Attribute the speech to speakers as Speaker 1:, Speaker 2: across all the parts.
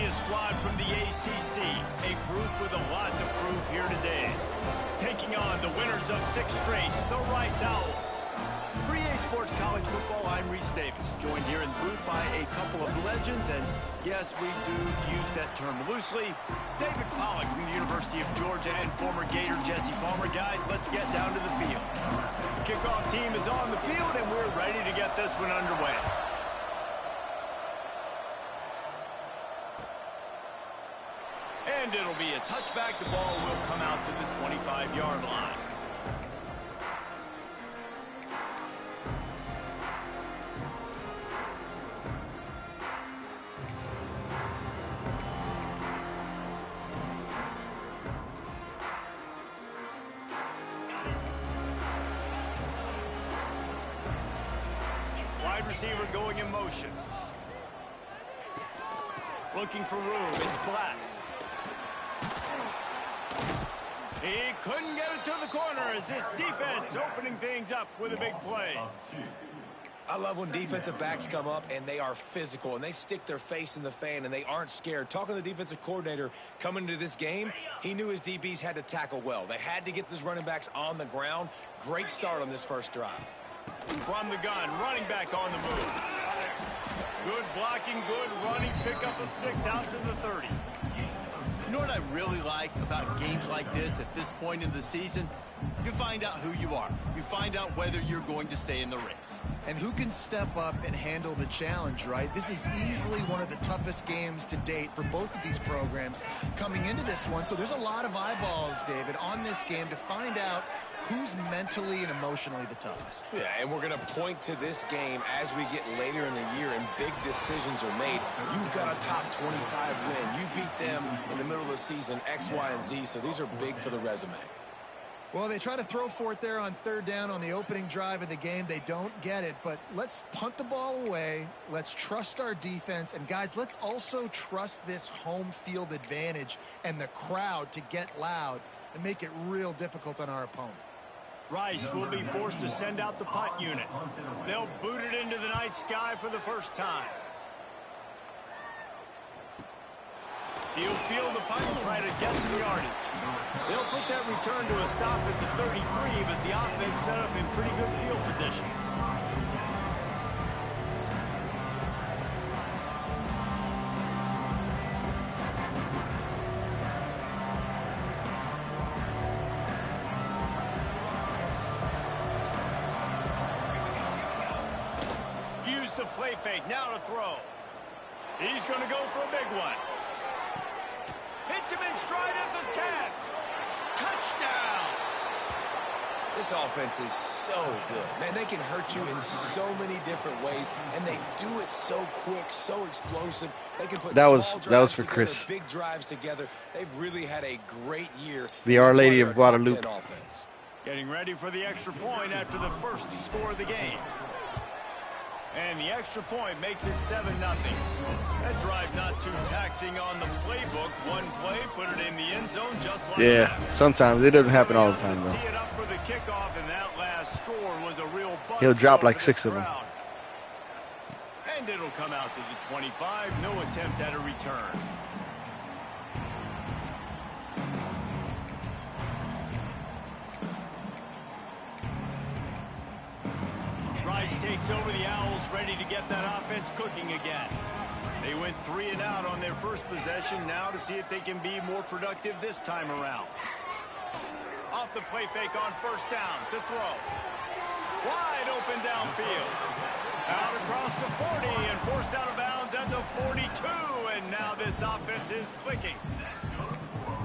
Speaker 1: a squad from the ACC, a group with a lot to prove here today. Taking on the winners of 6 straight, the Rice Owls. For EA Sports College Football, I'm Reese Davis, joined here in the booth by a couple of legends, and yes, we do use that term loosely. David Pollack from the University of Georgia and former Gator Jesse Palmer. Guys, let's get down to the field. The kickoff team is on the field, and we're ready to get this one underway. And it'll be a touchback. The ball will come out to the 25-yard line. Wide receiver going in motion. Looking for room. It's Black. He couldn't get it to the corner as this defense opening things up with a big play.
Speaker 2: I love when defensive backs come up and they are physical and they stick their face in the fan and they aren't scared. Talking to the defensive coordinator coming into this game, he knew his DBs had to tackle well. They had to get these running backs on the ground. Great start on this first drive.
Speaker 1: From the gun, running back on the move. Good blocking, good running, pickup of 6 out to the 30. You know what I really like about games like this at this point in the season? You find out who you are. You find out whether you're going to stay in the race.
Speaker 3: And who can step up and handle the challenge, right? This is easily one of the toughest games to date for both of these programs coming into this one. So there's a lot of eyeballs, David, on this game to find out who's mentally and emotionally the toughest.
Speaker 2: Yeah, and we're going to point to this game as we get later in the year and big decisions are made. You've got a top 25 win. You beat them in the middle of the season, X, Y, and Z, so these are big for the resume.
Speaker 3: Well, they try to throw for it there on 3rd down on the opening drive of the game. They don't get it, but let's punt the ball away. Let's trust our defense. And, guys, let's also trust this home field advantage and the crowd to get loud and make it real difficult on our opponent.
Speaker 1: Rice will be forced to send out the punt unit. They'll boot it into the night sky for the first time. He'll field the punt and try to get some yardage. They'll put that return to a stop at the 33, but the offense set up in pretty good field position. Use the play fake, now to throw. He's going to go for a big one. Hits him in stride at the 10. Touchdown!
Speaker 2: This offense is so good. Man, they can hurt you in so many different ways, and they do it so quick, so explosive. They can put
Speaker 4: that was for Chris.
Speaker 2: Big drives together. They've really had a great year.
Speaker 4: The Our Lady of Guadalupe.
Speaker 1: Getting ready for the extra point after the first score of the game. And the extra point makes it 7-0. That drive not too taxing on the playbook. One play, put it in the end zone just like that.
Speaker 4: Sometimes. It doesn't happen all the time, though.
Speaker 1: Tee it up for the kickoff, and that last score was a real buzz.
Speaker 4: He'll drop like 6 of them.
Speaker 1: And it'll come out to the 25. No attempt at a return. Rice takes over the Owls, ready to get that offense cooking again. They went 3 and out on their first possession, now to see if they can be more productive this time around. Off the play fake on 1st down to throw. Wide open downfield. Out across the 40 and forced out of bounds at the 42, and now this offense is clicking.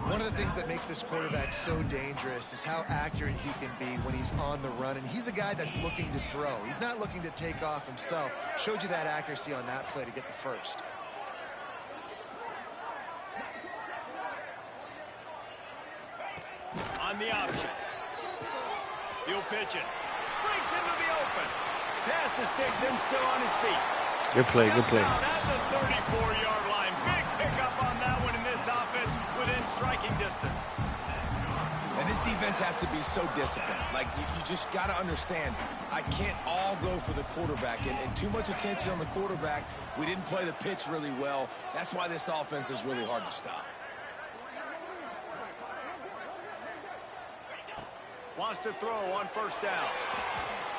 Speaker 3: One of the things that makes this quarterback so dangerous is how accurate he can be when he's on the run. And he's a guy that's looking to throw. He's not looking to take off himself. Showed you that accuracy on that play to get the first.
Speaker 1: On the option. He'll pitch it. Breaks into the open. Pass to Sticks and still on his feet.
Speaker 4: Good play, good play.
Speaker 1: Out at the 34-yard line. Big pickup on that one in this offense within striking distance.
Speaker 2: And this defense has to be so disciplined. Like, you just got to understand, I can't all go for the quarterback. And too much attention on the quarterback. We didn't play the pitch really well. That's why this offense is really hard to stop.
Speaker 1: Wants to throw on first down.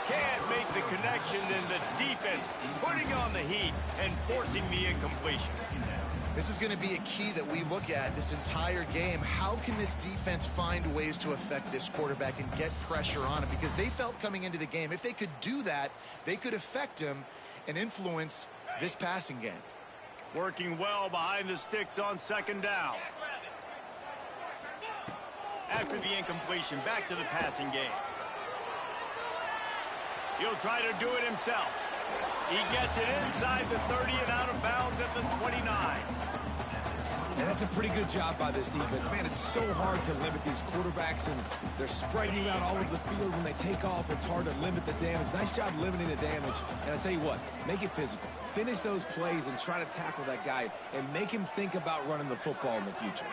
Speaker 1: Can't make the connection, and the defense putting on the heat and forcing the incompletion.
Speaker 3: This is going to be a key that we look at this entire game. How can this defense find ways to affect this quarterback and get pressure on him? Because they felt coming into the game, if they could do that, they could affect him and influence this passing game.
Speaker 1: Working well behind the sticks on second down. After the incompletion, back to the passing game. He'll try to do it himself. He gets it inside the 30 and out of bounds at the 29.
Speaker 2: And that's a pretty good job by this defense. Man, it's so hard to limit these quarterbacks, and they're spreading out all over the field. When they take off, it's hard to limit the damage. Nice job limiting the damage. And I'll tell you what, make it physical. Finish those plays and try to tackle that guy and make him think about running the football in the future.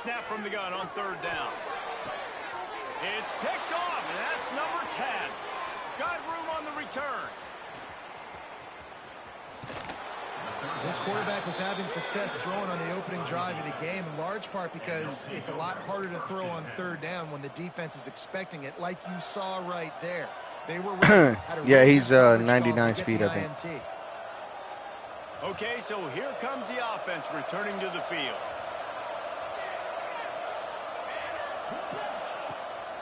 Speaker 1: Snap from the gun on third down. It's picked off, and that's number 10. Got room on the return.
Speaker 3: This quarterback was having success throwing on the opening drive of the game, in large part because it's a lot harder to throw on third down when the defense is expecting it, like you saw right there. They were ready.
Speaker 4: Yeah, he's 99 speed, I think.
Speaker 1: Okay, so here comes the offense returning to the field.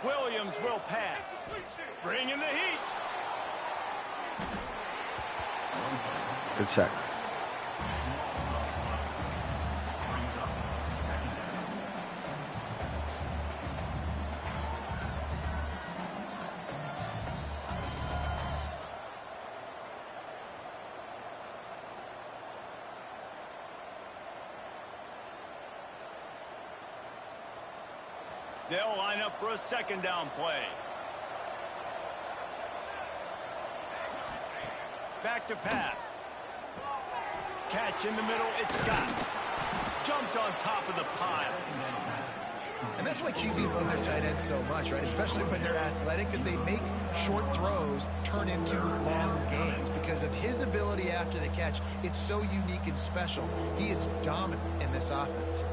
Speaker 1: Williams will pass. Bring in the heat.
Speaker 4: Good sack.
Speaker 1: They'll line up for a second down play. Back to pass. Catch in the middle, it's Scott. Jumped on top of the pile.
Speaker 3: And that's why QBs love their tight ends so much, right? Especially when they're athletic, because they make short throws turn into long gains. Because of his ability after the catch, it's so unique and special. He is dominant in this offense.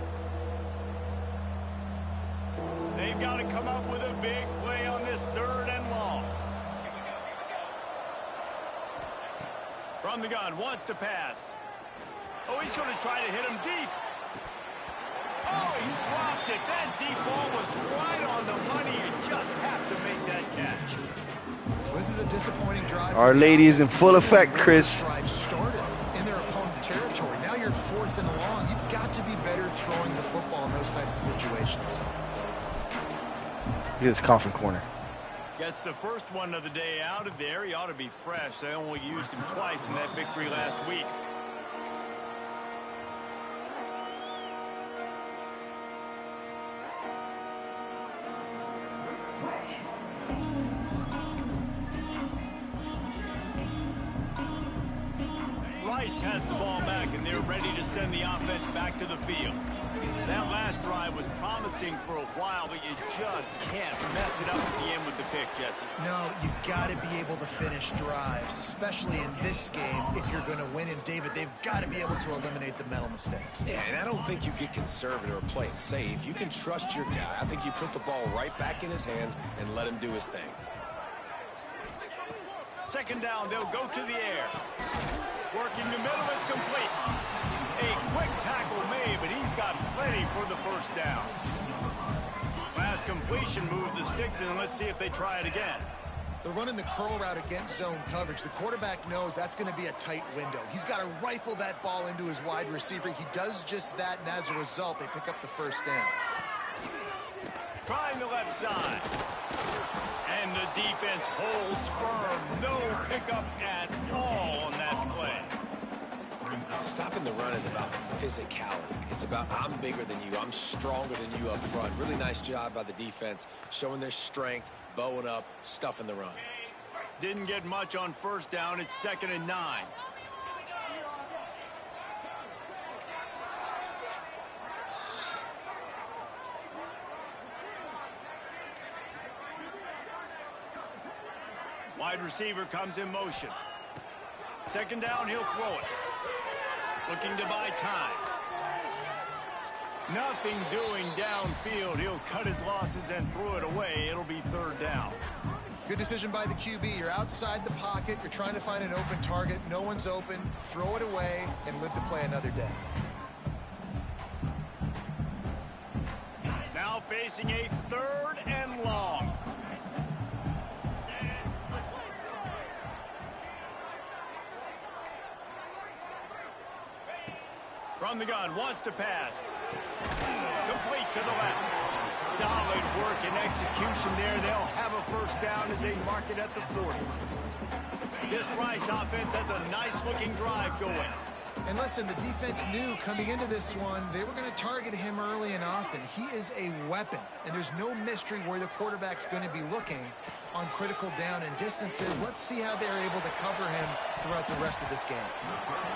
Speaker 1: They've got to come up with a big play on this third and long. From the gun, wants to pass. Oh, he's going to try to hit him deep. Oh, he dropped it. That deep ball was right on the money. You just have to make that catch.
Speaker 3: Well, this is a disappointing drive.
Speaker 4: Our Lady is in full effect, Chris.
Speaker 3: Drive started in their opponent's territory. Now you're fourth and long. You've got to be better throwing the football in those types of situations.
Speaker 4: Look at this coffin corner.
Speaker 1: Gets the first one of the day out of there. He ought to be fresh. They only used him twice in that victory last week. Rice has the ball back, and they're ready to send the offense back to the field. That last drive was promising for a while, but you just can't mess it up at the end with the pick, Jesse.
Speaker 3: No, you got to be able to finish drives, especially in this game if you're going to win. And, David, they've got to be able to eliminate the mental mistakes.
Speaker 2: Yeah, and I don't think you get conservative or play it safe. You can trust your guy. I think you put the ball right back in his hands and let him do his thing.
Speaker 1: Second down, they'll go to the air. Working the middle, it's complete. A quick tackle made, but he's got plenty for the first down. Last completion moved the sticks, and let's see if they try it again.
Speaker 3: They're running the curl route against zone coverage. The quarterback knows that's going to be a tight window. He's got to rifle that ball into his wide receiver. He does just that, and as a result, they pick up the first down.
Speaker 1: Trying the left side. And the defense holds firm. No pickup at all on that play.
Speaker 2: Stopping the run is about physicality. It's about I'm bigger than you. I'm stronger than you up front. Really nice job by the defense, showing their strength, bowing up, stuffing the run.
Speaker 1: Didn't get much on first down. It's 2nd and 9. Wide receiver comes in motion. 2nd down, he'll throw it. Looking to buy time. Nothing doing downfield. He'll cut his losses and throw it away. It'll be 3rd down.
Speaker 3: Good decision by the QB. You're outside the pocket. You're trying to find an open target. No one's open. Throw it away and live to play another day.
Speaker 1: Now facing a 3rd and long. From the gun, wants to pass. Complete to the left. Solid work and execution there. They'll have a 1st down as they mark it at the 40. This Rice offense has a nice-looking drive going.
Speaker 3: And listen, the defense knew coming into this one, they were going to target him early and often. He is a weapon, and there's no mystery where the quarterback's going to be looking on critical down and distances. Let's see how they're able to cover him throughout the rest of this game.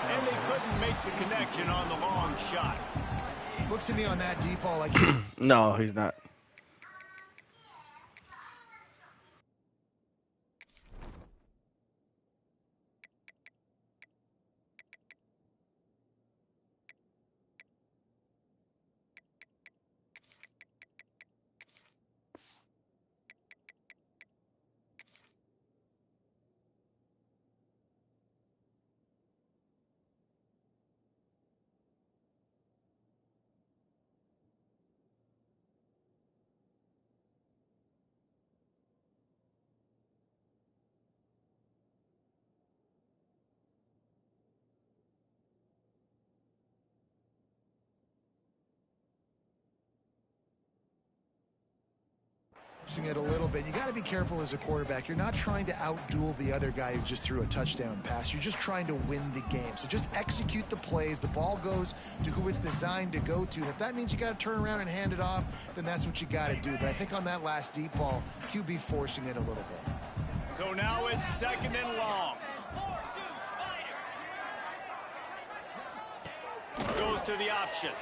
Speaker 1: And they couldn't make the connection on the long shot.
Speaker 3: Looks to me on that deep ball like...
Speaker 4: No, he's not.
Speaker 3: It a little bit. You got to be careful as a quarterback. You're not trying to outduel the other guy who just threw a touchdown pass. You're just trying to win the game. So just execute the plays. The ball goes to who it's designed to go to. And if that means you got to turn around and hand it off, then that's what you got to do. But I think on that last deep ball, QB forcing it a little bit.
Speaker 1: So now it's 2nd and long. Goes to the option.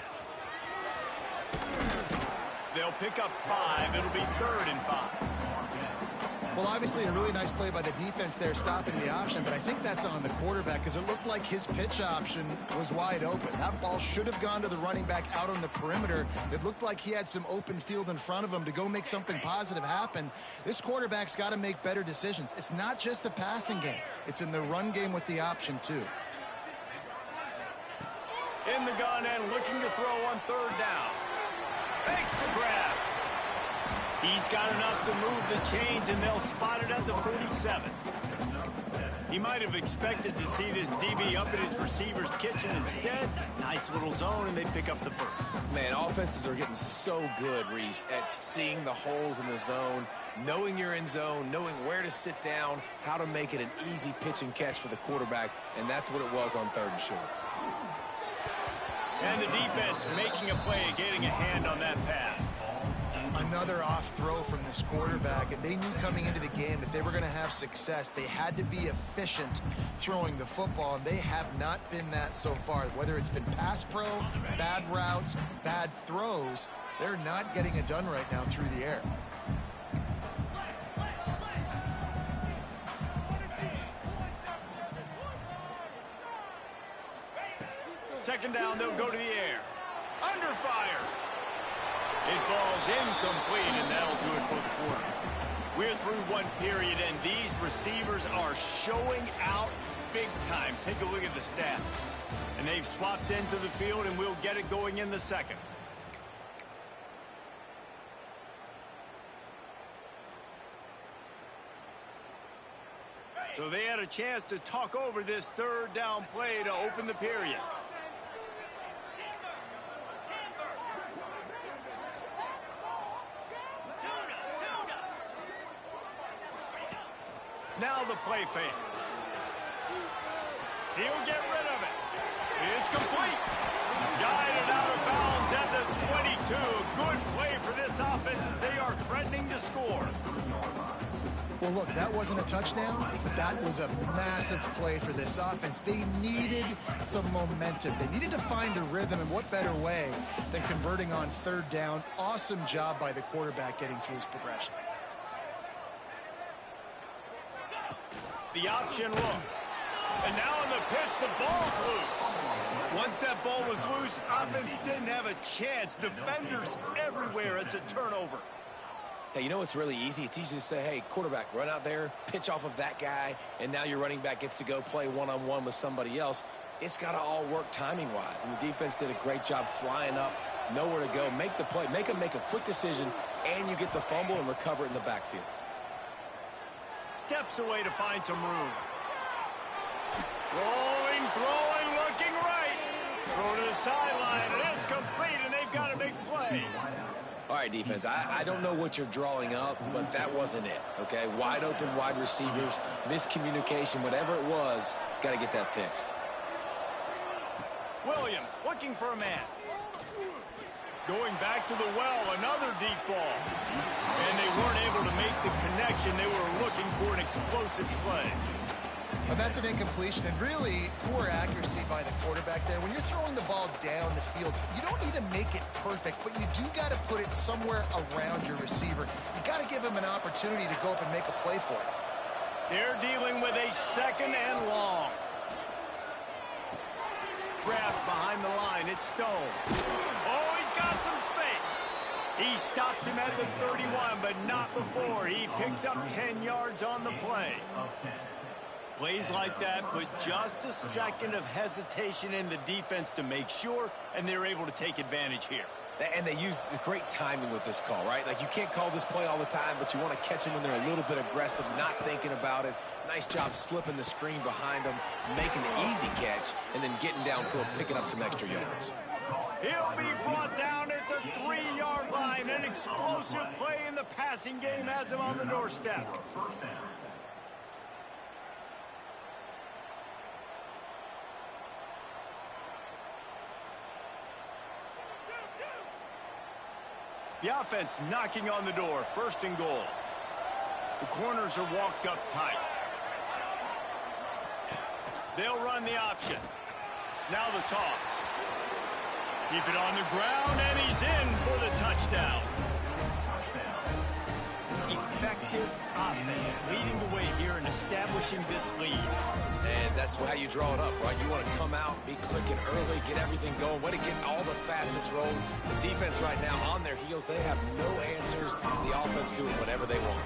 Speaker 1: They'll pick up 5. It'll be 3rd and 5.
Speaker 3: Well, obviously a really nice play by the defense there stopping the option, but I think that's on the quarterback because it looked like his pitch option was wide open. That ball should have gone to the running back out on the perimeter. It looked like he had some open field in front of him to go make something positive happen. This quarterback's got to make better decisions. It's not just the passing game. It's in the run game with the option, too.
Speaker 1: In the gun and looking to throw on 3rd down. Makes the grab. He's got enough to move the chains, and they'll spot it at the 47. He might have expected to see this DB up in his receiver's kitchen. Instead, nice little zone, and they pick up the 1st.
Speaker 2: Man, offenses are getting so good, Reese, at seeing the holes in the zone, knowing you're in zone, knowing where to sit down, how to make it an easy pitch and catch for the quarterback, and that's what it was on 3rd and short.
Speaker 1: And the defense making a play, getting a hand on that pass.
Speaker 3: Another off throw from this quarterback, and they knew coming into the game that they were going to have success. They had to be efficient throwing the football, and they have not been that so far. Whether it's been pass pro, bad routes, bad throws, they're not getting it done right now through the air.
Speaker 1: Second down, they'll go to the air. Under fire. It falls incomplete, and that'll do it for the quarter. We're through one period, and these receivers are showing out big time. Take a look at the stats. And they've swapped into the field, and we'll get it going in the 2nd. So they had a chance to talk over this 3rd down play to open the period. Now the play fake. He'll get rid of it. It's complete. Guided out of bounds at the 22. Good play for this offense as they are threatening to score.
Speaker 3: Well, look, that wasn't a touchdown, but that was a massive play for this offense. They needed some momentum. They needed to find a rhythm, and what better way than converting on third down. Awesome job by the quarterback getting through his progression.
Speaker 1: The option look. And now on the pitch, the ball's loose. Once that ball was loose, offense didn't have a chance. Defenders everywhere. It's a turnover.
Speaker 2: Hey, you know what's really easy? It's easy to say, hey, quarterback, run out there, pitch off of that guy, and now your running back gets to go play one-on-one with somebody else. It's got to all work timing-wise, and the defense did a great job flying up, nowhere to go, make the play, make a quick decision, and you get the fumble and recover it in the backfield.
Speaker 1: Steps away to find some room. Rolling, throwing, looking right. Throw to the sideline, and it's complete, and they've got a big play.
Speaker 2: All right, defense, I don't know what you're drawing up, but that wasn't it, okay? Wide open wide receivers, miscommunication, whatever it was, got to get that fixed.
Speaker 1: Williams looking for a man. Going back to the well, another deep ball. And they weren't able to make the connection. They were looking for an explosive play.
Speaker 3: And that's an incompletion, and really poor accuracy by the quarterback there. When you're throwing the ball down the field, you don't need to make it perfect, but you do got to put it somewhere around your receiver. You got to give him an opportunity to go up and make a play for it.
Speaker 1: They're dealing with a second and long. Grabbed behind the line. It's Stone. Oh, he's got some space. He stops him at the 31, but not before. He picks up 10 yards on the play. Plays like that put just a second of hesitation in the defense to make sure, and they're able to take advantage here.
Speaker 2: And they use great timing with this call, right? Like, you can't call this play all the time, but you want to catch them when they're a little bit aggressive, not thinking about it. Nice job slipping the screen behind them, making the easy catch, and then getting downfield, picking up some extra yards.
Speaker 1: He'll be brought down at the 3-yard line. An explosive play in the passing game has him on the doorstep. The offense knocking on the door. First and goal. The corners are walked up tight. They'll run the option. Now the toss. Keep it on the ground, and he's in for the touchdown. Effective offense leading the way here and establishing this lead.
Speaker 2: And that's how you draw it up, right? You want to come out, be clicking early, get everything going, way to get all the facets rolling. The defense right now on their heels, they have no answers. The offense doing whatever they want.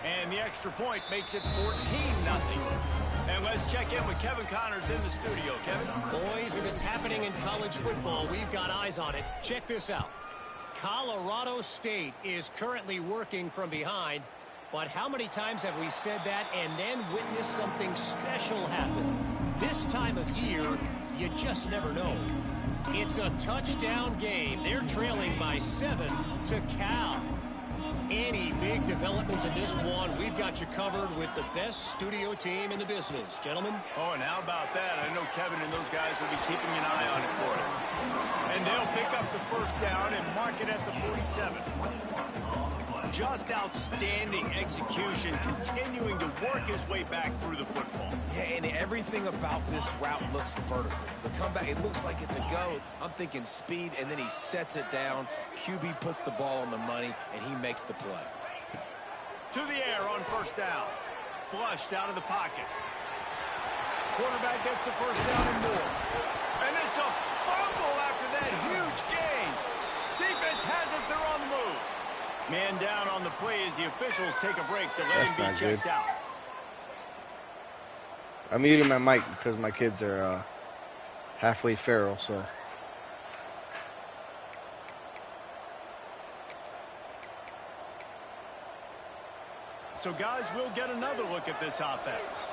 Speaker 1: And the extra point makes it 14-0. And let's check in with Kevin Connors in the studio. Kevin?
Speaker 5: Boys, if it's happening in college football, we've got eyes on it. Check this out. Colorado State is currently working from behind, but how many times have we said that and then witnessed something special happen? This time of year, you just never know. It's a touchdown game. They're trailing by 7 to Cal. Any big developments in this one, we've got you covered with the best studio team in the business. Gentlemen?
Speaker 1: Oh, and how about that? I know Kevin and those guys will be keeping an eye on it for us. And they'll pick up the first down and mark it at the 47. Just outstanding execution, continuing to work his way back through the football.
Speaker 2: Yeah, and everything about this route looks vertical. The comeback, it looks like it's a go. I'm thinking speed, and then he sets it down. QB puts the ball on the money, and he makes the play.
Speaker 1: To the air on first down. Flushed out of the pocket. Quarterback gets the first down and more. And it's a fumble after that huge gain. Defense has it. They're on the move. Man down on the play as the officials take a break to let him be checked out.
Speaker 4: I'm muting my mic because my kids are halfway feral, so.
Speaker 1: So, guys, we'll get another look at this offense.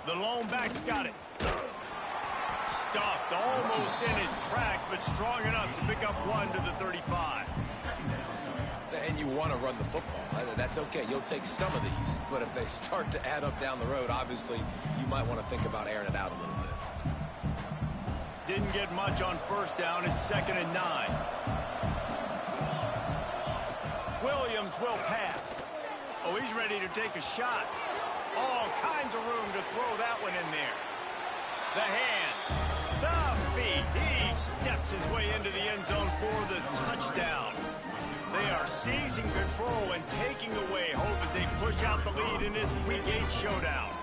Speaker 1: The lone back's got it. Stuffed almost in his tracks, but strong enough to pick up one to the 35.
Speaker 2: And you want to run the football. That's okay. You'll take some of these. But if they start to add up down the road, obviously, you might want to think about airing it out a little bit.
Speaker 1: Didn't get much on first down. It's 2nd and 9. Adams will pass. Oh, he's ready to take a shot. All kinds of room to throw that one in there. The hands, the feet. He steps his way into the end zone for the touchdown. They are seizing control and taking away hope as they push out the lead in this Week 8 showdown.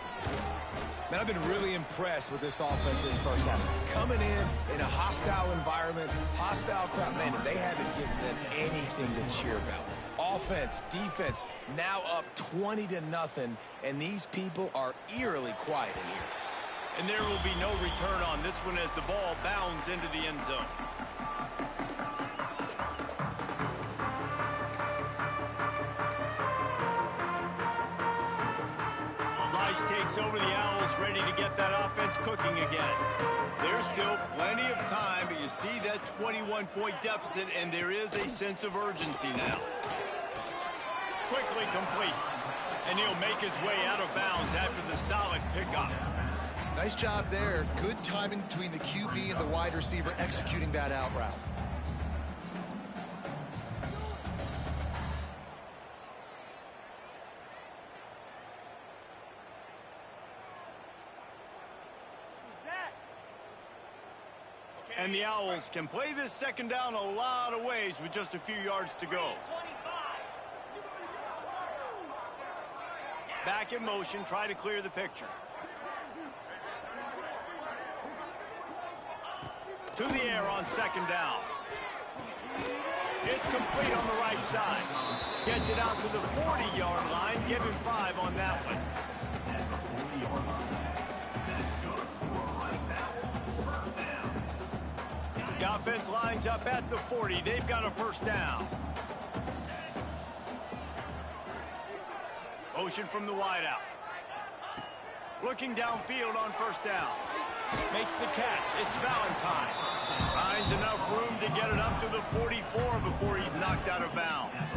Speaker 2: Man, I've been really impressed with this offense this first half. Coming in a hostile environment, hostile crowd, man, they haven't given them anything to cheer about. Offense, defense, now up 20-0, and these people are eerily quiet in here.
Speaker 1: And there will be no return on this one as the ball bounds into the end zone. Rice takes over the Owls, ready to get that offense cooking again. There's still plenty of time, but you see that 21-point deficit, and there is a sense of urgency now. Quickly complete, and he'll make his way out of bounds after the solid pickup.
Speaker 3: Nice job there. Good timing between the QB and the wide receiver executing that out route.
Speaker 1: And the Owls can play this second down a lot of ways with just a few yards to go. Back in motion, try to clear the picture. To the air on second down. It's complete on the right side. Gets it out to the 40-yard line. Give him 5 on that one. The offense lines up at the 40. They've got a first down. Motion from the wideout. Looking downfield on first down. Makes the catch. It's Valentine. Finds enough room to get it up to the 44 before he's knocked out of bounds.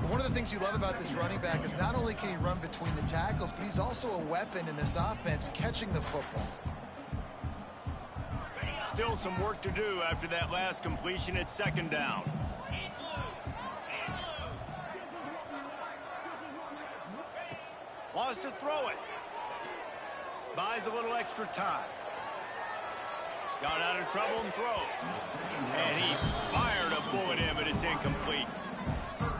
Speaker 3: One of the things you love about this running back is not only can he run between the tackles, but he's also a weapon in this offense catching the football.
Speaker 1: Still some work to do after that last completion at second down. Wants to throw it. Buys a little extra time. Got out of trouble and throws. And he fired a bullet in, but it's incomplete.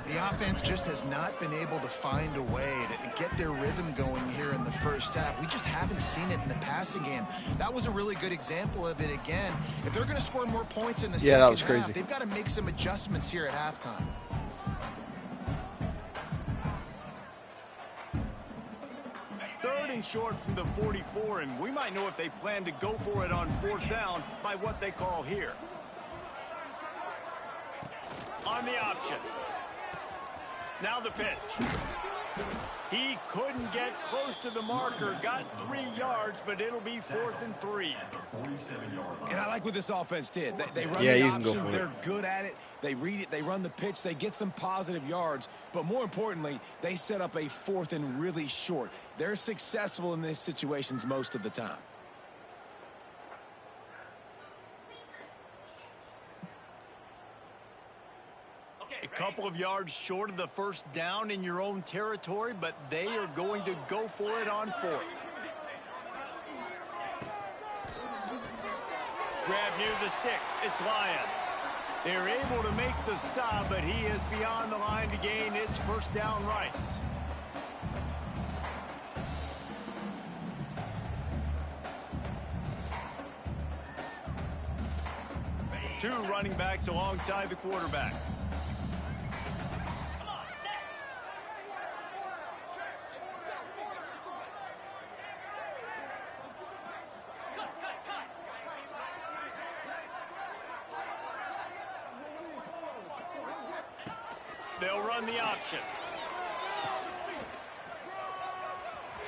Speaker 3: The offense just has not been able to find a way to get their rhythm going here in the first half. We just haven't seen it in the passing game. That was a really good example of it again. If they're going to score more points in the second
Speaker 4: that was crazy.
Speaker 3: half, they've got to make some adjustments here at halftime.
Speaker 1: Third and short from the 44, and we might know if they plan to go for it on fourth down by what they call here. On the option. Now the pitch. He couldn't get close to the marker. Got 3 yards, but it'll be 4th and 3.
Speaker 2: And I like what this offense did. They run
Speaker 4: Yeah,
Speaker 2: the
Speaker 4: you can go
Speaker 2: option.
Speaker 4: for it.
Speaker 2: They're good at it. They read it. They run the pitch. They get some positive yards. But more importantly, they set up a 4th and really short. They're successful in these situations most of the time.
Speaker 1: A couple of yards short of the first down in your own territory, but they are going to go for it on 4th. Grab near the sticks. It's Lions. They're able to make the stop, but he is beyond the line to gain its first down rights. Two running backs alongside the quarterback. They'll run the option.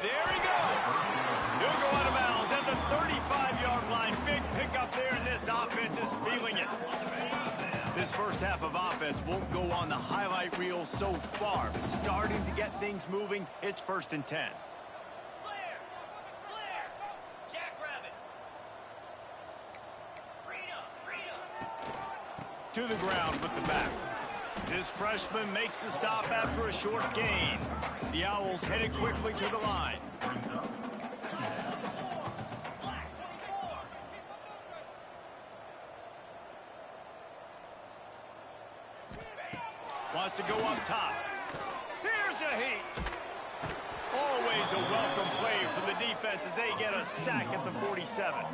Speaker 1: There he goes. He'll go out of bounds at the 35-yard line. Big pickup there, and this offense is feeling it. This first half of offense won't go on the highlight reel so far, but starting to get things moving. It's 1st and 10. To the ground with the back. This freshman makes the stop after a short gain. The Owls headed quickly to the line. Wants to go up top. Here's a heat. Always a welcome play for the defense as they get a sack at the 47.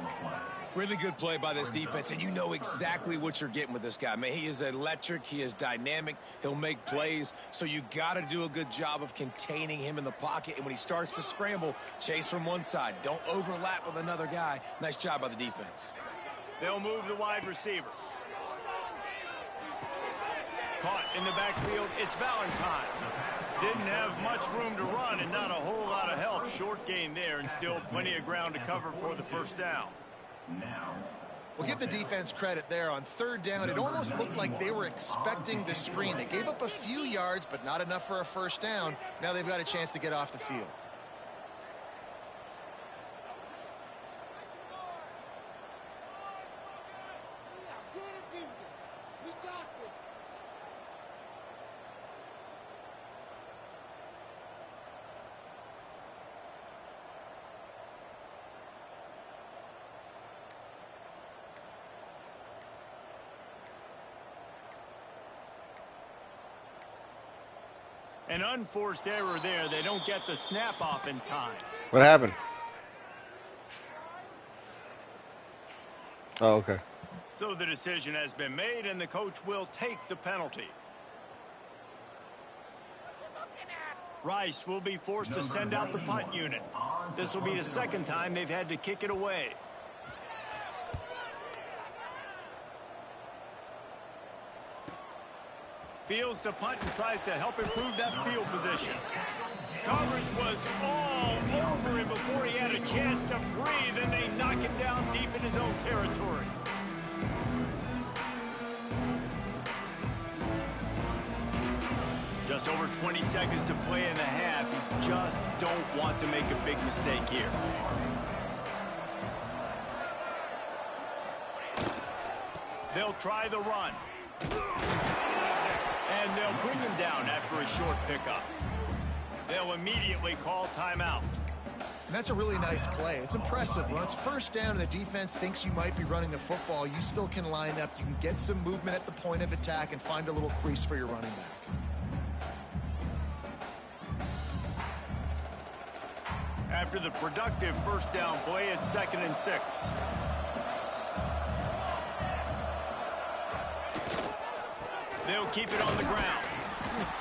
Speaker 2: Really good play by this defense, and you know exactly what you're getting with this guy. Man, he is electric. He is dynamic. He'll make plays, so you got to do a good job of containing him in the pocket. And when he starts to scramble, chase from one side. Don't overlap with another guy. Nice job by the defense.
Speaker 1: They'll move the wide receiver. Caught in the backfield, it's Valentine. Didn't have much room to run and not a whole lot of help. Short gain there and still plenty of ground to cover for the first down.
Speaker 3: We'll give the defense credit there on third down. It almost looked like they were expecting the screen. They gave up a few yards, but not enough for a first down. Now they've got a chance to get off the field.
Speaker 1: An unforced error there. They don't get the snap off in time.
Speaker 4: What happened? Oh, okay.
Speaker 1: So the decision has been made, and the coach will take the penalty. Rice will be forced to send out the punt unit. This will be the second time they've had to kick it away. Fields to punt and tries to help improve that field position. Coverage was all over him before he had a chance to breathe, and they knock him down deep in his own territory. Just over 20 seconds to play in the half. You just don't want to make a big mistake here. They'll try the run. And they'll bring him down after a short pickup. They'll immediately call timeout.
Speaker 3: And that's a really nice play. It's impressive. When it's first down and the defense thinks you might be running the football, you still can line up. You can get some movement at the point of attack and find a little crease for your running back.
Speaker 1: After the productive first down play, it's 2nd and 6. They'll keep it on the ground.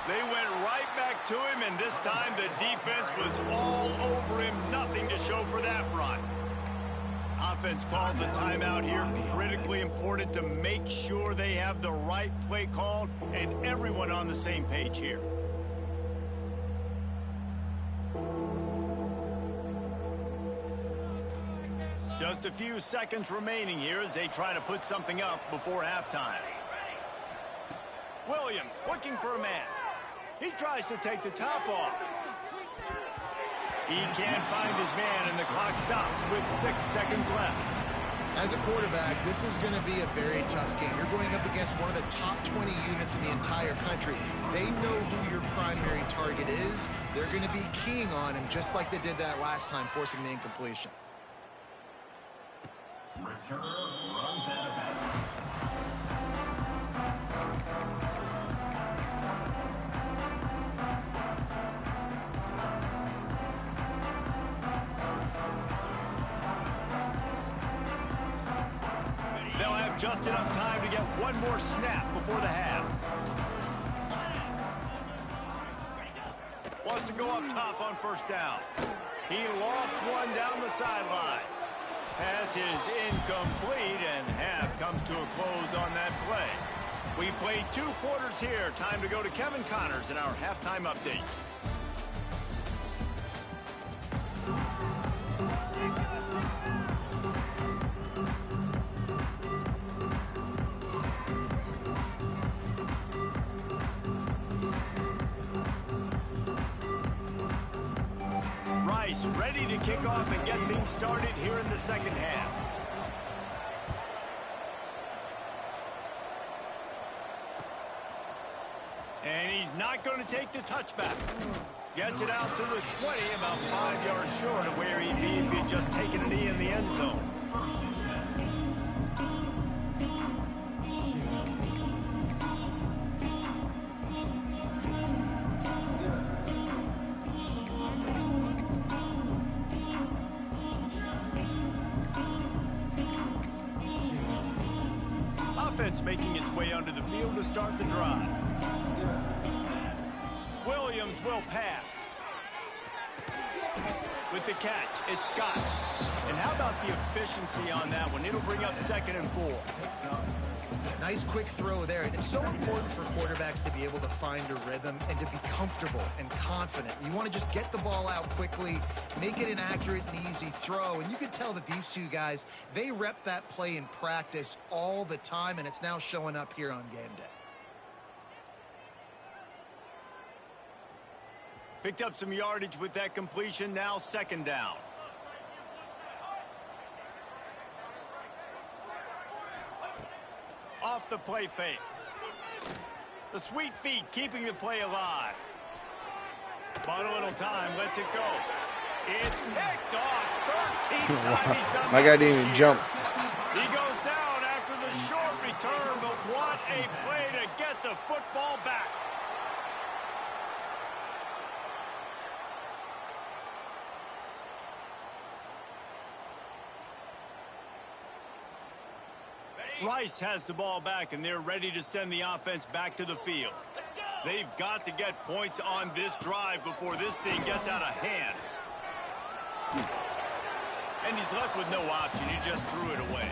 Speaker 1: They went right back to him, and this time the defense was all over him. Nothing to show for that run. Offense calls a timeout here. Critically important to make sure they have the right play called and everyone on the same page here. Just a few seconds remaining here as they try to put something up before halftime. Williams looking for a man. He tries to take the top off. He can't find his man, and the clock stops with 6 seconds left.
Speaker 3: As a quarterback, this is going to be a very tough game. You're going up against one of the top 20 units in the entire country. They know who your primary target is. They're going to be keying on him just like they did that last time, forcing the incompletion.
Speaker 6: Return runs out of bounds.
Speaker 1: They'll have just enough time to get one more snap before the half. Wants to go up top on first down. He lofts one down the sideline. Pass is incomplete, and half comes to a close on that play. We played 2 quarters here. Time to go to Kevin Connors in our halftime update. Rice ready to kick off and get things started here in the second half. And he's not going to take the touchback. Gets it out to the 20, about 5 yards short of where he'd be if he'd just taken a knee in the end zone. Offense making its way under the field to start the drive. Williams will pass. With the catch, it's Scott. And how about the efficiency on that one? It'll bring up 2nd and 4.
Speaker 3: Nice quick throw there. And it's so important for quarterbacks to be able to find a rhythm and to be comfortable and confident. You want to just get the ball out quickly, make it an accurate and easy throw. And you can tell that these two guys, they rep that play in practice all the time, and it's now showing up here on game day.
Speaker 1: Picked up some yardage with that completion. Now 2nd down. Off the play fake. The sweet feet keeping the play alive. But a little time, lets it go. It's picked off. 13th time he's done.
Speaker 4: My guy didn't even jump.
Speaker 1: He goes down after the short return, but what a play to get the football back. Rice has the ball back, and they're ready to send the offense back to the field. They've got to get points on this drive before this thing gets out of hand. And he's left with no option. He just threw it away.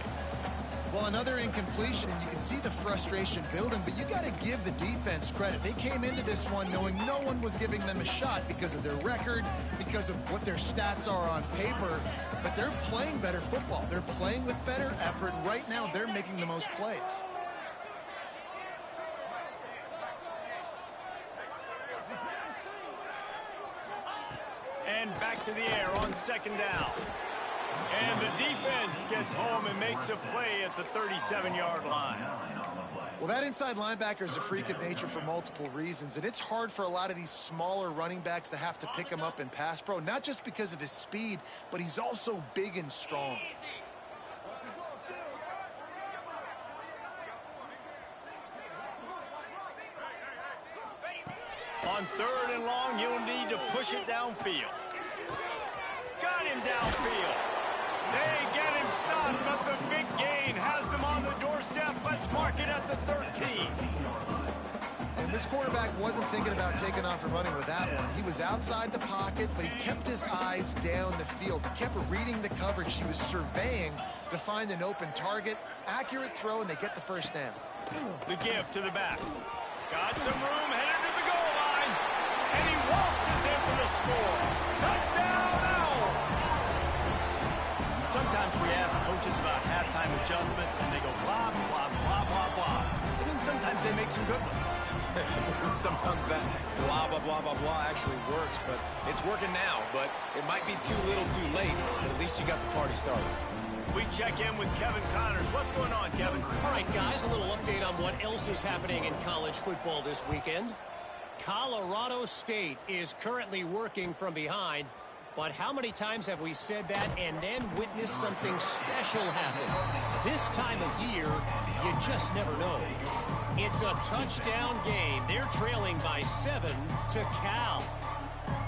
Speaker 3: Well, another incompletion, and you can see the frustration building, but you got to give the defense credit. They came into this one knowing no one was giving them a shot because of their record, because of what their stats are on paper, but they're playing better football. They're playing with better effort, and right now they're making the most plays.
Speaker 1: And back to the air on 2nd down. And the defense gets home and makes a play at the 37-yard line.
Speaker 3: Well, that inside linebacker is a freak of nature for multiple reasons, and it's hard for a lot of these smaller running backs to have to pick him up in pass pro, not just because of his speed, but he's also big and strong.
Speaker 1: On 3rd and long, you'll need to push it downfield. Got him downfield. They get him stopped, but the big gain has them on the doorstep. Let's mark it at the 13.
Speaker 3: And this quarterback wasn't thinking about taking off and running with that one. He was outside the pocket, but he kept his eyes down the field. He kept reading the coverage. He was surveying to find an open target. Accurate throw, and they get the 1st down.
Speaker 1: The give to the back. Got some room, headed to the goal line. And he waltzes in for the score. Touchdown, Owls! Sometimes we ask coaches about halftime adjustments, and they go blah, blah, blah, blah, blah. And then sometimes they make some good ones.
Speaker 2: Sometimes that blah, blah, blah, blah, blah actually works, but it's working now. But it might be too little too late, but at least you got the party started.
Speaker 1: We check in with Kevin Connors. What's going on, Kevin?
Speaker 5: All right, guys, a little update on what else is happening in college football this weekend. Colorado State is currently working from behind, but how many times have we said that and then witnessed something special happen? This time of year, you just never know. It's a touchdown game. They're trailing by 7 to Cal.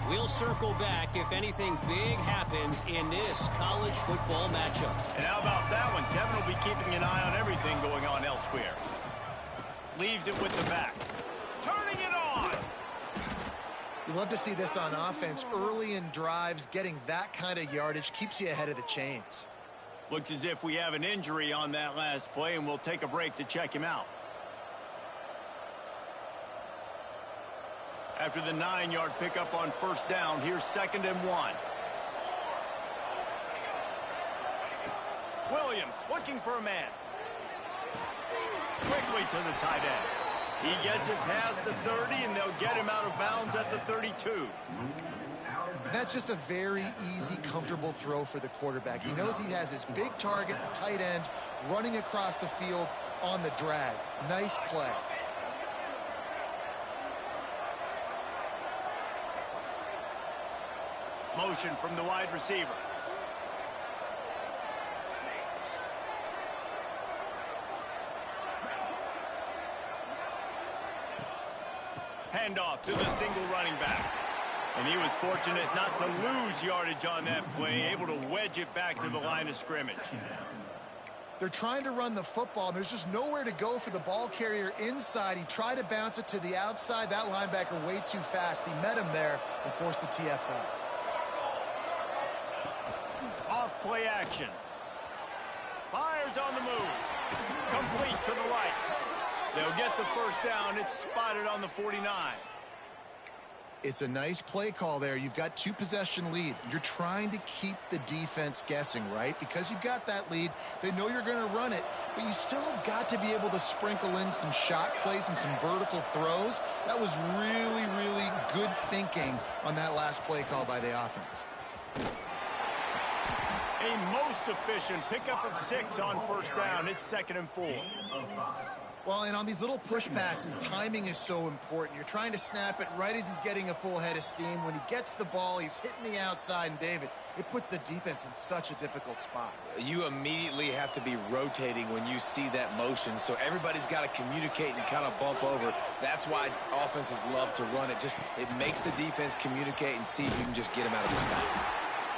Speaker 5: We'll circle back if anything big happens in this college football matchup.
Speaker 1: And how about that one? Kevin will be keeping an eye on everything going on elsewhere. Leaves it with the back. Turning it on!
Speaker 3: You love to see this on offense. Early in drives, getting that kind of yardage keeps you ahead of the chains.
Speaker 1: Looks as if we have an injury on that last play, and we'll take a break to check him out. After the 9-yard pickup on 1st down, here's 2nd and 1. Williams looking for a man. Quickly to the tight end. He gets it past the 30, and they'll get him out of bounds at the 32.
Speaker 3: That's just a very easy, comfortable throw for the quarterback. He knows he has his big target, the tight end, running across the field on the drag. Nice play.
Speaker 1: Motion from the wide receiver. Handoff to the single running back. And he was fortunate not to lose yardage on that play, able to wedge it back to the line of scrimmage.
Speaker 3: They're trying to run the football, and there's just nowhere to go for the ball carrier inside. He tried to bounce it to the outside. That linebacker way too fast. He met him there and forced the TFL.
Speaker 1: Off play action. Fires on the move. Complete to the right. They'll get the first down. It's spotted on the 49.
Speaker 3: It's a nice play call there. You've got 2-possession lead. You're trying to keep the defense guessing, right? Because you've got that lead, they know you're going to run it, but you still have got to be able to sprinkle in some shot plays and some vertical throws. That was really, really good thinking on that last play call by the offense.
Speaker 1: A most efficient pickup of 6 on first down. It's 2nd and 4.
Speaker 3: Well, and on these little push passes, timing is so important. You're trying to snap it right as he's getting a full head of steam. When he gets the ball, he's hitting the outside, and David, it puts the defense in such a difficult spot.
Speaker 2: You immediately have to be rotating when you see that motion, so everybody's got to communicate and kind of bump over. That's why offenses love to run it. It makes the defense communicate and see if you can just get him out of the spot.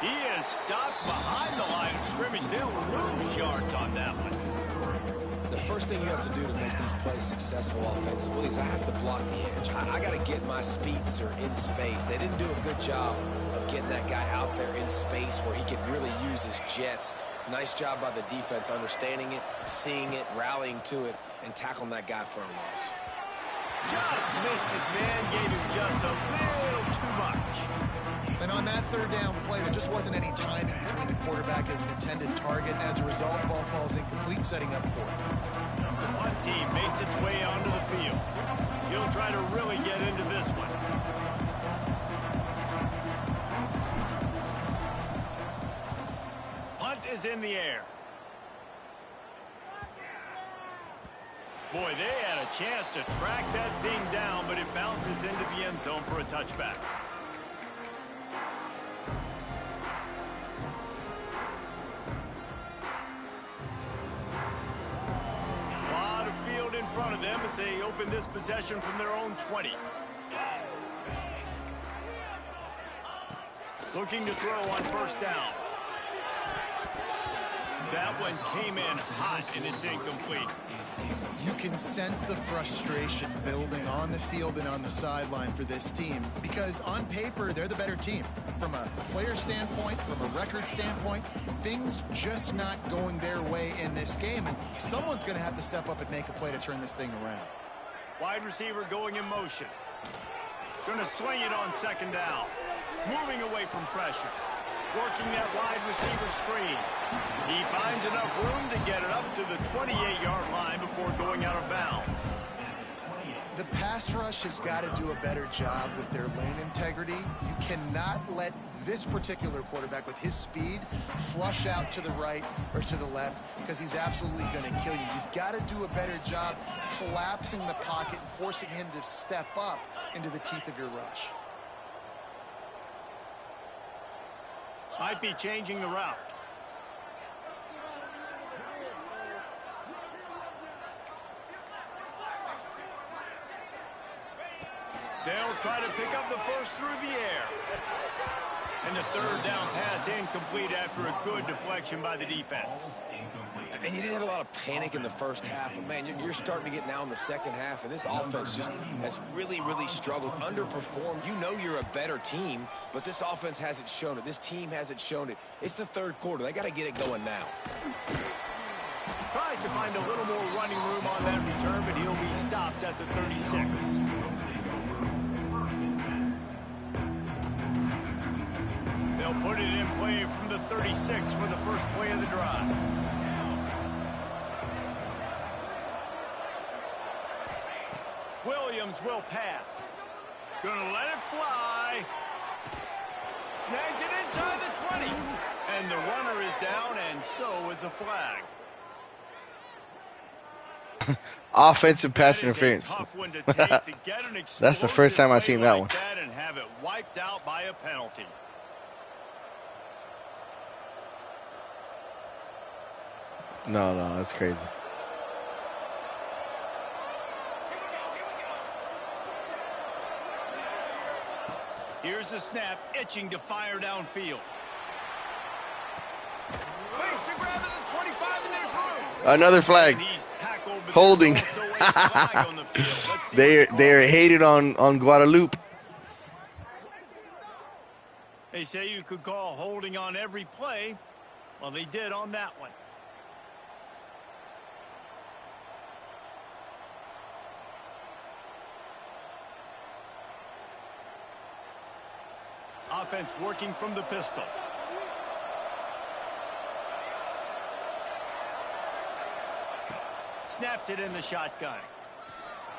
Speaker 1: He is stopped behind the line of scrimmage. They'll lose yards on that one.
Speaker 2: The first thing you have to do to make these plays successful offensively is I have to block the edge. I got to get my speedster in space. They didn't do a good job of getting that guy out there in space where he could really use his jets. Nice job by the defense understanding it, seeing it, rallying to it, and tackling that guy for a loss.
Speaker 1: Just missed his man, gave him just a little too much.
Speaker 3: And on that third down play, there just wasn't any timing between the quarterback as an intended target. As a result, ball falls incomplete, setting up 4th.
Speaker 1: The punt team makes its way onto the field. He'll try to really get into this one. Punt is in the air. Boy, they had a chance to track that thing down, but it bounces into the end zone for a touchback. In front of them as they open this possession from their own 20. Looking to throw on first down. That one came in hot, and it's incomplete.
Speaker 3: You can sense the frustration building on the field and on the sideline for this team because on paper, they're the better team. From a player standpoint, from a record standpoint, things just not going their way in this game, and someone's going to have to step up and make a play to turn this thing around.
Speaker 1: Wide receiver going in motion. Going to swing it on 2nd down. Moving away from pressure. Working that wide receiver screen. He finds enough room to get it up to the 28-yard line before going out of bounds.
Speaker 3: The pass rush has got to do a better job with their lane integrity. You cannot let this particular quarterback with his speed flush out to the right or to the left because he's absolutely going to kill you. You've got to do a better job collapsing the pocket and forcing him to step up into the teeth of your rush.
Speaker 1: Might be changing the route. They'll try to pick up the first through the air. And the 3rd down pass incomplete after a good deflection by the defense.
Speaker 2: And you didn't have a lot of panic in the first half. But man, you're starting to get now in the second half, and this offense just has really, really struggled, underperformed. You know you're a better team, but this offense hasn't shown it. This team hasn't shown it. It's the 3rd quarter. They got to get it going now.
Speaker 1: Tries to find a little more running room on that return, but he'll be stopped at the 36. They'll put it in play from the 36 for the first play of the drive. Williams will pass. Gonna let it fly. Snags it inside the 20. And the runner is down, and so is a flag.
Speaker 4: Offensive pass interference. That's the first time I've seen that one.
Speaker 1: And have it wiped out by a penalty.
Speaker 4: No, that's crazy.
Speaker 1: Here's the snap, itching to fire downfield. Makes a grab at the 25, and there's room.
Speaker 4: Another flag.
Speaker 1: And he's tackled, but
Speaker 4: Holding.
Speaker 1: there's also a flag on the field. Let's see
Speaker 4: They
Speaker 1: what the call
Speaker 4: are
Speaker 1: is.
Speaker 4: hated on Guadalupe.
Speaker 1: They say you could call holding on every play. Well, they did on that one. Offense working from the pistol. Snapped it in the shotgun.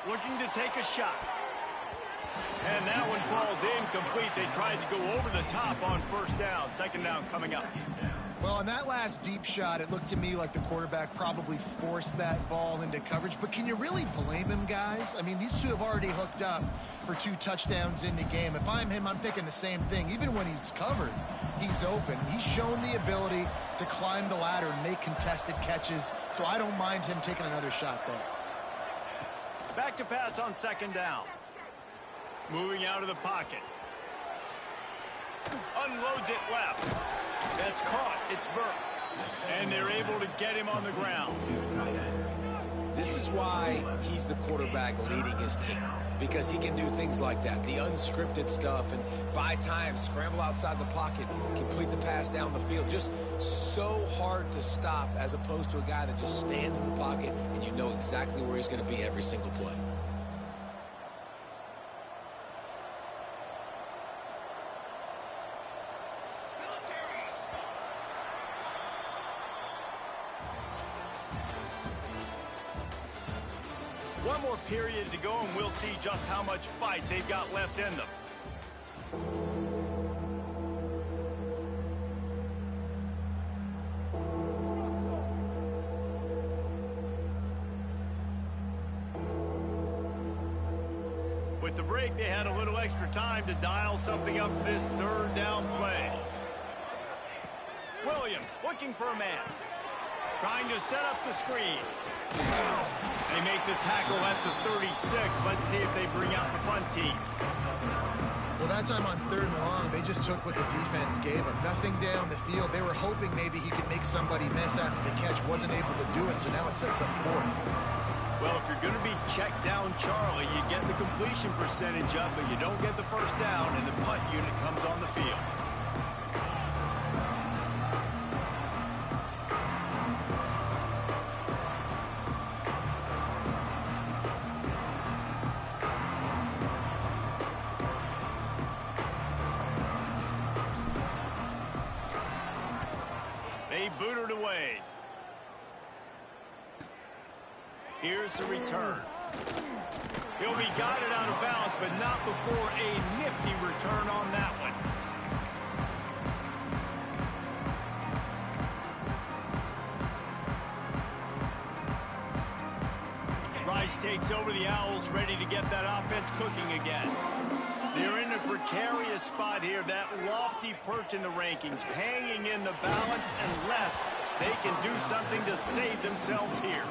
Speaker 1: Looking to take a shot. And that one falls incomplete. They tried to go over the top on first down. Second down coming up.
Speaker 3: Well, on that last deep shot, it looked to me like the quarterback probably forced that ball into coverage. But can you really blame him, guys? I mean, these two have already hooked up for 2 touchdowns in the game. If I'm him, I'm thinking the same thing. Even when he's covered, he's open. He's shown the ability to climb the ladder and make contested catches. So I don't mind him taking another shot there.
Speaker 1: Back to pass on second down. Moving out of the pocket. Unloads it left. That's caught. It's Burke. And they're able to get him on the ground.
Speaker 2: This is why he's the quarterback leading his team, because he can do things like that, the unscripted stuff, and buy time, scramble outside the pocket, complete the pass down the field. Just so hard to stop, as opposed to a guy that just stands in the pocket and you know exactly where he's going to be every single play.
Speaker 1: One more period to go, and we'll see just how much fight they've got left in them. With the break, they had a little extra time to dial something up for this third down play. Williams looking for a man. Trying to set up the screen. They make the tackle at the 36. Let's see if they bring out the punt team.
Speaker 3: Well, that time on 3rd and long, they just took what the defense gave them. Nothing down the field. They were hoping maybe he could make somebody miss after the catch. Wasn't able to do it, so now it sets up 4th.
Speaker 1: Well, if you're going to be checked down, Charlie, you get the completion percentage up, but you don't get the first down, and the punt unit comes on the field. They booted away. Here's the return. He'll be guided out of bounds, but not before a nifty return on that one. Rice takes over the Owls, ready to get that offense cooking again. They're in a precarious spot here, that lofty perch in the rankings, hanging in the balance unless they can do something to save themselves here.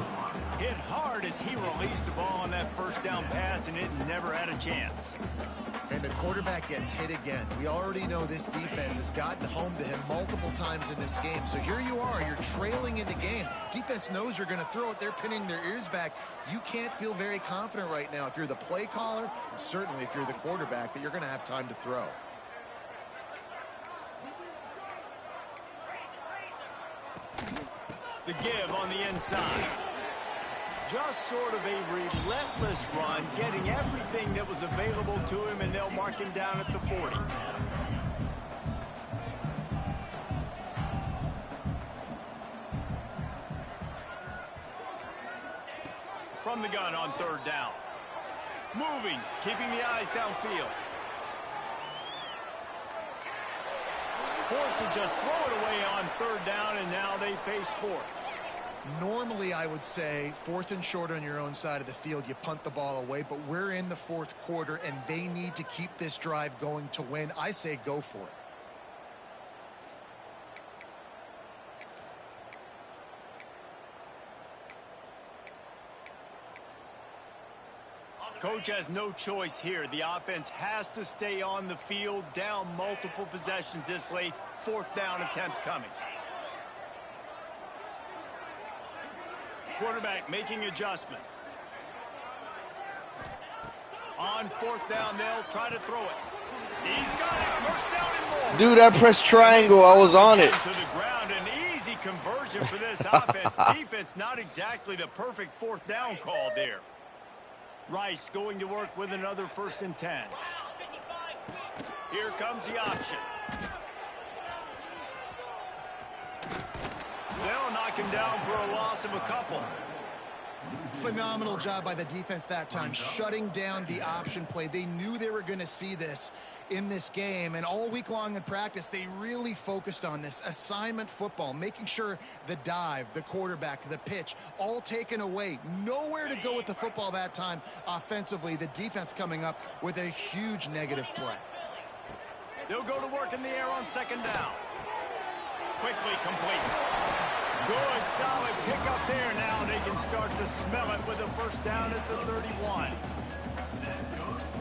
Speaker 1: Hit hard as he released the ball on that first down pass, and it never had a chance.
Speaker 3: And the quarterback gets hit again. We already know this defense has gotten home to him multiple times in this game. So here you are, you're trailing in the game. Defense knows you're going to throw it. They're pinning their ears back. You can't feel very confident right now if you're the play caller, and certainly if you're the quarterback, that you're going to have time to throw.
Speaker 1: The give on the inside. Just sort of a relentless run, getting everything that was available to him, and they'll mark him down at the 40. From the gun on 3rd down. Moving, keeping the eyes downfield. Forced to just throw it away on 3rd down, and now they face 4th.
Speaker 3: Normally, I would say 4th and short on your own side of the field, you punt the ball away, but we're in the 4th quarter, and they need to keep this drive going to win. I say go for it.
Speaker 1: Coach has no choice here. The offense has to stay on the field, down multiple possessions this late. 4th down attempt coming. Quarterback making adjustments. On 4th down, they'll try to throw it. He's got it. 1st down and more.
Speaker 4: Dude, I pressed triangle. I was on it.
Speaker 1: To the ground, an easy conversion for this offense. Defense, not exactly the perfect 4th down call there. Rice going to work with another 1st and 10. Here comes the option. They'll knock him down for a loss of a couple.
Speaker 3: Phenomenal job by the defense that time, shutting down the option play. They knew they were going to see this in this game, and all week long in practice, they really focused on this assignment football, making sure the dive, the quarterback, the pitch, all taken away. Nowhere to go with the football that time offensively. The defense coming up with a huge negative play.
Speaker 1: They'll go to work in the air on 2nd down. Quickly complete. Good, solid pickup there. Now they can start to smell it with a 1st down at the 31.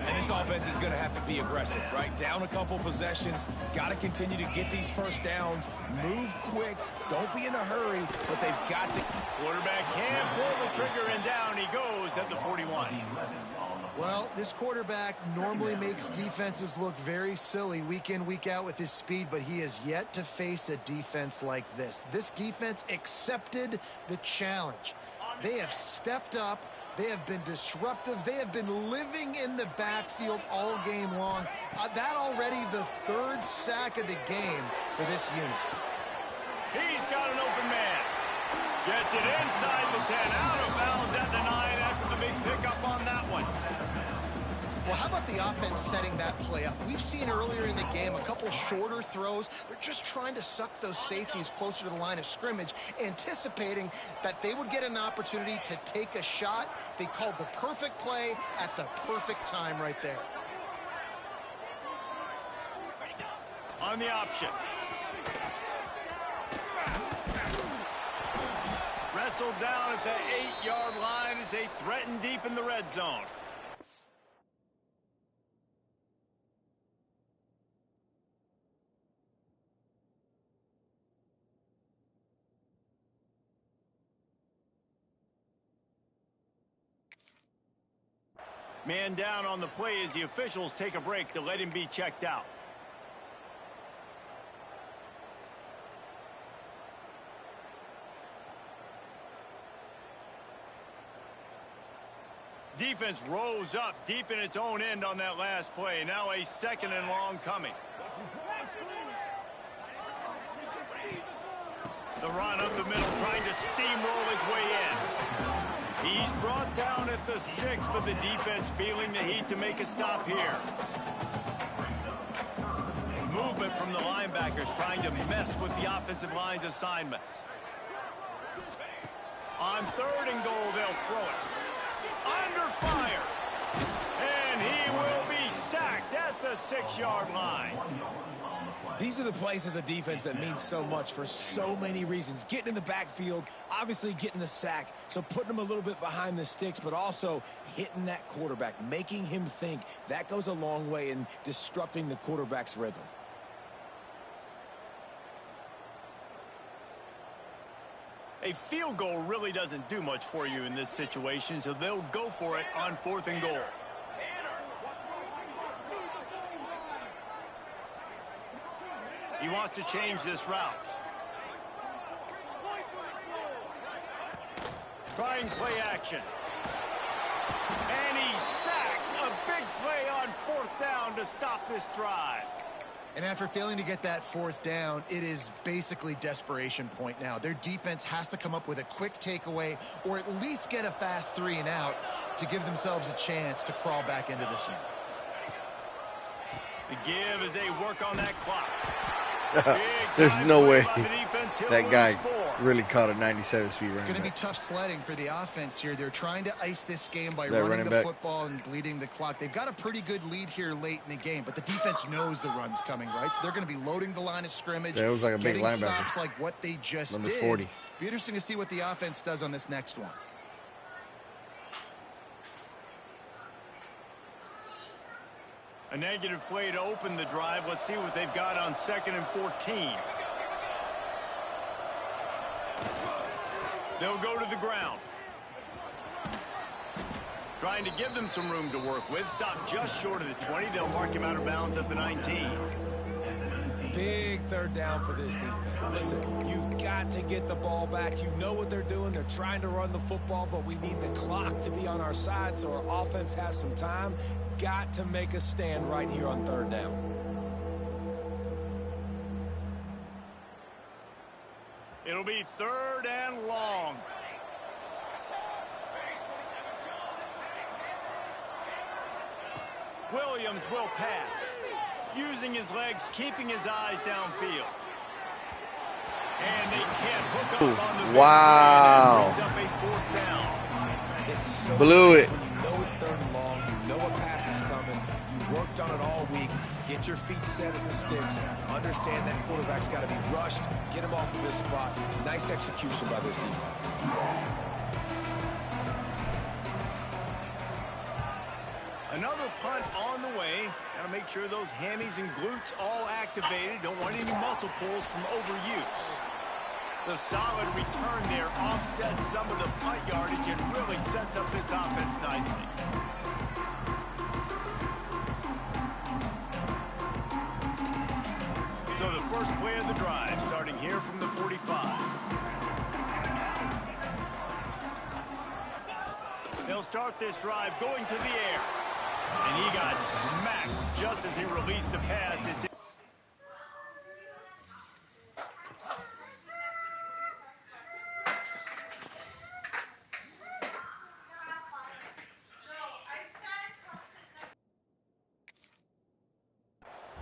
Speaker 2: And this offense is going to have to be aggressive, right? Down a couple possessions. Got to continue to get these 1st downs. Move quick. Don't be in a hurry, but they've got to.
Speaker 1: Quarterback can pull the trigger, and down he goes at the 41.
Speaker 3: Well, this quarterback normally makes defenses look very silly week in, week out with his speed, but he has yet to face a defense like this. This defense accepted the challenge. They have stepped up. They have been disruptive. They have been living in the backfield all game long. That already the 3rd sack of the game for this unit.
Speaker 1: He's got an open man. Gets it inside the 10, out of bounds at the 9 after the big pickup on that one.
Speaker 3: Well, how about the offense setting that play up? We've seen earlier in the game a couple shorter throws. They're just trying to suck those safeties closer to the line of scrimmage, anticipating that they would get an opportunity to take a shot. They called the perfect play at the perfect time right there.
Speaker 1: On the option. Wrestled down at the 8-yard line as they threaten deep in the red zone. Man down on the play as the officials take a break to let him be checked out. Defense rose up deep in its own end on that last play. Now a 2nd and long coming. The run up the middle, trying to steamroll his way in. He's brought down at the 6, but the defense feeling the heat to make a stop here. Movement from the linebackers trying to mess with the offensive line's assignments. On 3rd and goal, they'll throw it. Under fire. And he will be sacked at the 6-yard line.
Speaker 2: These are the plays as a defense that mean so much for so many reasons. Getting in the backfield, obviously getting the sack, so putting them a little bit behind the sticks, but also hitting that quarterback, making him think. That goes a long way in disrupting the quarterback's rhythm.
Speaker 1: A field goal really doesn't do much for you in this situation, so they'll go for it on 4th and goal. He wants to change this route. Trying play action. And he's sacked. A big play on 4th down to stop this drive.
Speaker 3: And after failing to get that 4th down, it is basically desperation point now. Their defense has to come up with a quick takeaway or at least get a fast 3 and out to give themselves a chance to crawl back into this one.
Speaker 1: The give as they work on that clock.
Speaker 4: There's no way that guy really caught a 97 speed running.
Speaker 3: It's going to be tough sledding for the offense here. They're trying to ice this game by running the football and bleeding the clock. They've got a pretty good lead here late in the game, but the defense knows the run's coming, right? So they're going to be loading the line of scrimmage,
Speaker 4: it was like a big linebacker.
Speaker 3: stops like what they just
Speaker 4: Number
Speaker 3: did.
Speaker 4: 40.
Speaker 3: Be interesting to see what the offense does on this next one.
Speaker 1: A negative play to open the drive. Let's see what they've got on 2nd and 14. They'll go to the ground. Trying to give them some room to work with. Stop just short of the 20. They'll mark him out of bounds at the 19.
Speaker 2: Big 3rd down for this defense. Listen, you've got to get the ball back. You know what they're doing. They're trying to run the football, but we need the clock to be on our side so our offense has some time. Got to make a stand right here on 3rd down.
Speaker 1: It'll be 3rd and long. Williams will pass. Using his legs, keeping his eyes downfield. And they can't hook up on the
Speaker 4: wow.
Speaker 1: brings up a 4th down.
Speaker 2: It's so
Speaker 4: blew
Speaker 2: nice
Speaker 4: it.
Speaker 2: when you know it's 3rd and long. You know a pass is coming. You worked on it all week. Get your feet set at the sticks. Understand that quarterback's got to be rushed. Get him off of his spot. Nice execution by this defense.
Speaker 1: Another punt on the way. Got to make sure those hammies and glutes all activated. Don't want any muscle pulls from overuse. The solid return there offsets some of the punt yardage and really sets up this offense nicely. So the first play of the drive starting here from the 45. They'll start this drive going to the air. And he got smacked just as he released the pass. It's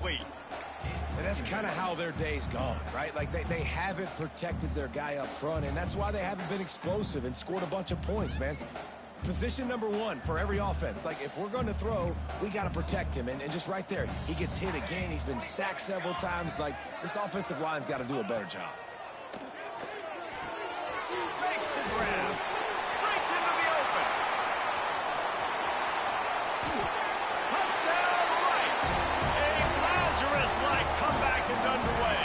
Speaker 1: wait.
Speaker 2: And that's kind of how their day's gone, right? Like they haven't protected their guy up front, and that's why they haven't been explosive and scored a bunch of points, man. Position number 1 for every offense. Like, if we're going to throw, we got to protect him. And just right there, he gets hit again. He's been sacked several times. Like, this offensive line's got to do a better job.
Speaker 1: Breaks the grab. Breaks into the open. Touchdown, Rice. A Lazarus-like comeback is underway.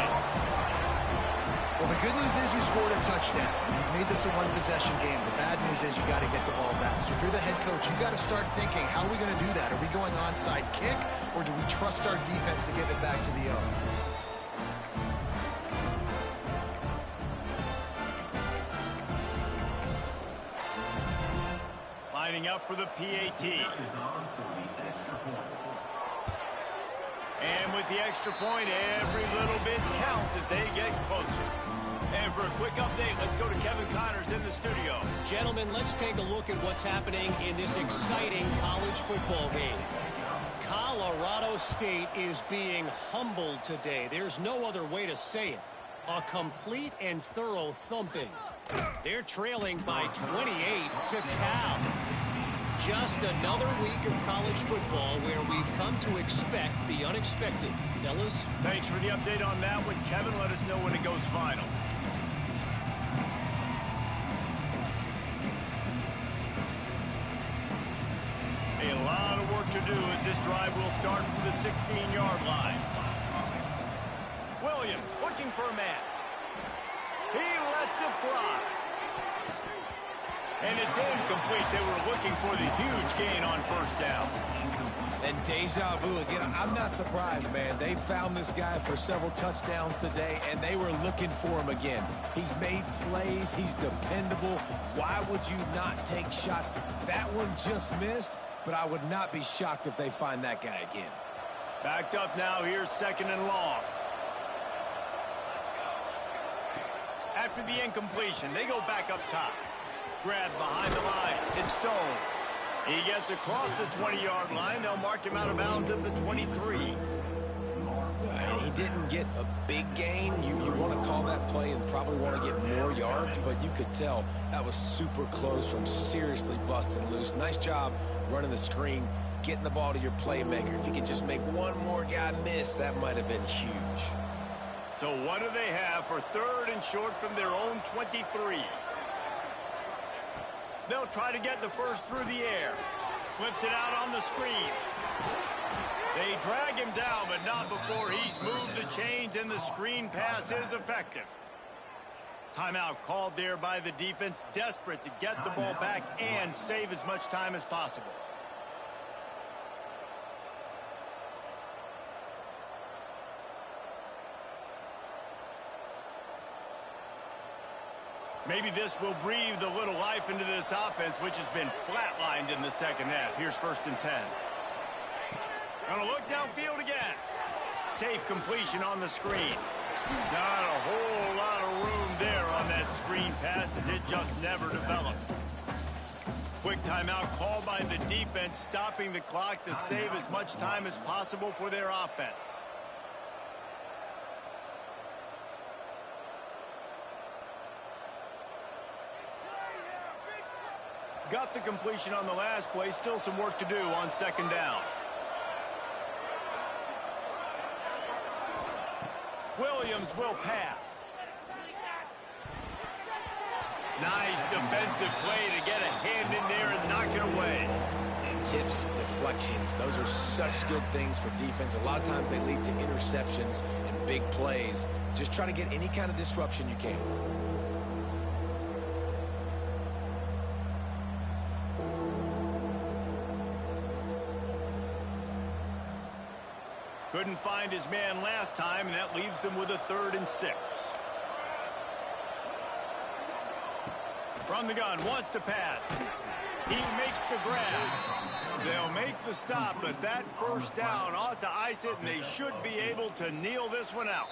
Speaker 3: Well, the good news is you scored a touchdown. You made this a one-possession game. The bad news is you got to get the ball back. So if you're the head coach, you got to start thinking, how are we going to do that? Are we going onside kick, or do we trust our defense to give it back to the O?
Speaker 1: Lining up for the PAT. And with the extra point, every little bit counts as they get closer. And for a quick update, let's go to Kevin Connors in the studio.
Speaker 5: Gentlemen, let's take a look at what's happening in this exciting college football game. Colorado State is being humbled today. There's no other way to say it. A complete and thorough thumping. They're trailing by 28 to Cal. Just another week of college football where we've come to expect the unexpected. Fellas?
Speaker 1: Thanks for the update on that one, Kevin. Let us know when it goes final. A lot of work to do as this drive will start from the 16-yard line. Williams looking for a man. He lets it fly. And it's incomplete. They were looking for the huge gain on 1st down.
Speaker 2: And deja vu again. I'm not surprised, man. They found this guy for several touchdowns today, and they were looking for him again. He's made plays. He's dependable. Why would you not take shots? That one just missed, but I would not be shocked if they find that guy again.
Speaker 1: Backed up now. Here's 2nd and long. After the incompletion, they go back up top. Grab behind the line. It's Stone. He gets across the 20-yard line. They'll mark him out of bounds at the 23.
Speaker 2: He didn't get a big gain. You want to call that play and probably want to get more yards, but you could tell that was super close from seriously busting loose. Nice job running the screen, getting the ball to your playmaker. If you could just make one more guy miss, that might have been huge.
Speaker 1: So what do they have for 3rd and short from their own 23? They'll try to get the first through the air. Flips it out on the screen. They drag him down, but not before he's moved the chains, and the screen pass is effective. Timeout called there by the defense, desperate to get the ball back and save as much time as possible. Maybe this will breathe a little life into this offense, which has been flatlined in the second half. Here's 1st and 10. Gonna look downfield again. Safe completion on the screen. Not a whole lot of room there on that screen pass, as it just never developed. Quick timeout called by the defense, stopping the clock to save as much time as possible for their offense. Got the completion on the last play. Still some work to do on 2nd down. Williams will pass. Nice defensive play to get a hand in there and knock it away.
Speaker 2: Tips, deflections, those are such good things for defense. A lot of times they lead to interceptions and big plays. Just try to get any kind of disruption you can.
Speaker 1: Couldn't find his man last time, and that leaves him with a 3rd and 6. From the gun, wants to pass. He makes the grab. They'll make the stop, but that 1st down ought to ice it, and they should be able to kneel this one out.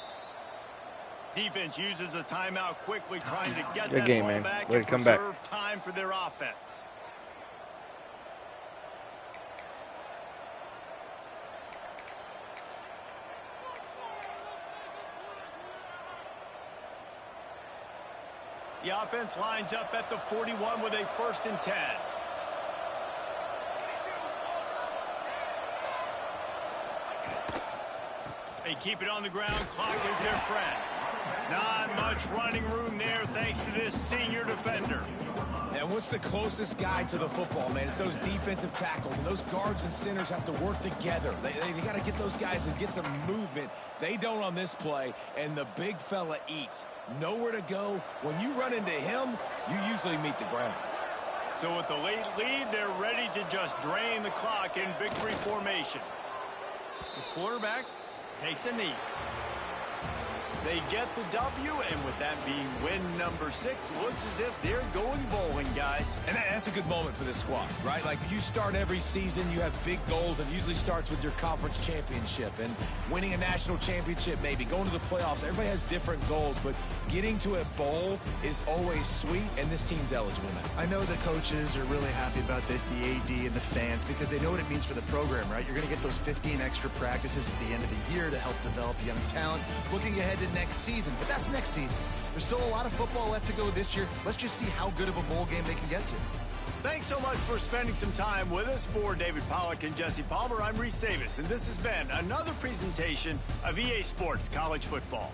Speaker 1: Defense uses a timeout quickly, trying to get that ball back and preserve time for their offense. The offense lines up at the 41 with a 1st and 10. They keep it on the ground. Clock is their friend. Not much running room there thanks to this senior defender.
Speaker 2: And what's the closest guy to the football, man? It's those defensive tackles, and those guards and centers have to work together. They got to get those guys and get some movement. They don't on this play, and the big fella eats. Nowhere to go. When you run into him, you usually meet the ground.
Speaker 1: So with the late lead, they're ready to just drain the clock in victory formation. The quarterback takes a knee. They get the W, and with that being win number 6, looks as if they're going bowling, guys.
Speaker 2: And that's a good moment for this squad, right? Like, you start every season, you have big goals, and usually starts with your conference championship and winning a national championship, maybe going to the playoffs. Everybody has different goals, but getting to a bowl is always sweet, and this team's eligible now.
Speaker 3: I know the coaches are really happy about this, the AD and the fans, because they know what it means for the program, right? You're going to get those 15 extra practices at the end of the year to help develop young talent. Looking ahead to next season, but that's next season. There's still a lot of football left to go this year. Let's just see how good of a bowl game they can get to.
Speaker 1: Thanks so much for spending some time with us. For David Pollack and Jesse Palmer, I'm Reese Davis, and this has been another presentation of EA Sports College Football.